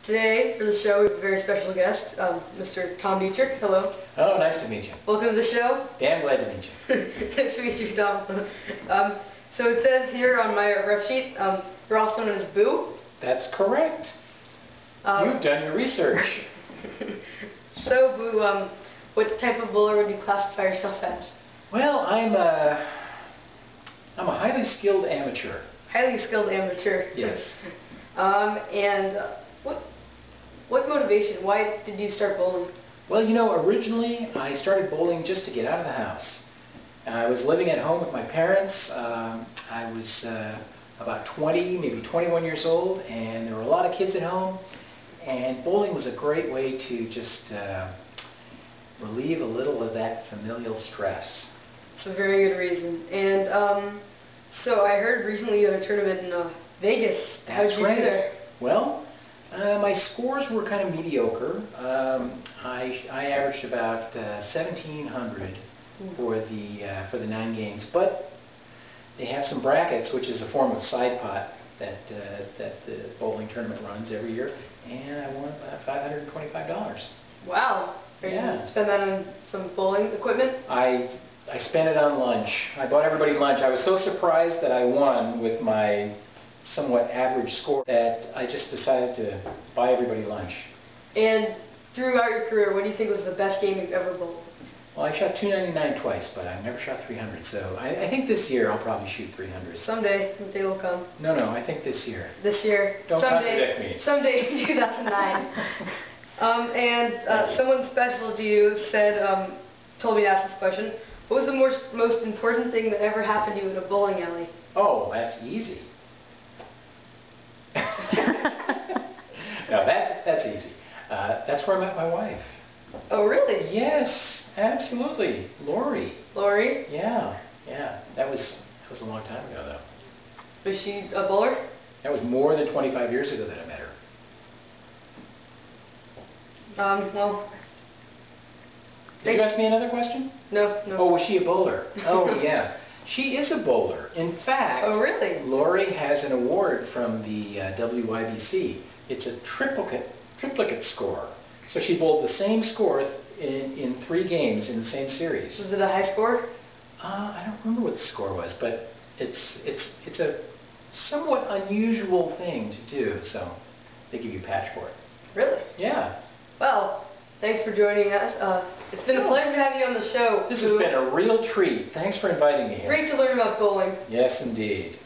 Today, for the show, we have a very special guest, Mr. Tom Dietrich. Hello. Oh, nice to meet you. Welcome to the show. Damn glad to meet you. Nice to meet you, Tom. So it says here on my ref sheet, you're also known as Boo. That's correct. You've done your research. So, Boo, what type of bowler would you classify yourself as? Well, I'm a highly skilled amateur. Highly skilled amateur. Yes. What motivation? Why did you start bowling? Well, you know, originally I started bowling just to get out of the house. I was living at home with my parents. I was about 20, maybe 21 years old, and there were a lot of kids at home. And bowling was a great way to just relieve a little of that familial stress. It's a very good reason. And so I heard recently you had a tournament in Vegas. How did you do there? Well, my scores were kind of mediocre. I averaged about 1,700 for the 9 games, but they have some brackets, which is a form of side pot that the bowling tournament runs every year, and I won about $525. Wow! Yeah. You spend that on some bowling equipment? I spent it on lunch. I bought everybody lunch. I was so surprised that I won with my somewhat average score that I just decided to buy everybody lunch. And throughout your career, what do you think was the best game you've ever bowled? Well, I shot 299 twice, but I never shot 300, so I think this year I'll probably shoot 300. Someday, the day will come. No, I think this year. This year. Don't contradict me. Someday in 2009. Someone special to you said, told me to ask this question. What was the most important thing that ever happened to you in a bowling alley? Oh, that's easy. No, that's easy. That's where I met my wife. Oh, really? Yes, absolutely. Lori. Lori? Yeah. That was a long time ago, though. Was she a bowler? That was more than 25 years ago that I met her. Well... Did you ask me another question? No. Oh, was she a bowler? Oh, yeah. She is a bowler. In fact, oh, really? Lori has an award from the WYBC. It's a triplicate score. So she bowled the same score in 3 games in the same series. Was it a high score? I don't remember what the score was, but it's a somewhat unusual thing to do. So they give you a patch for it. Really? Yeah. Well, thanks for joining us. It's been a pleasure to have you on the show. This has been a real treat. Thanks for inviting me here. Great to learn about bowling. Yes, indeed.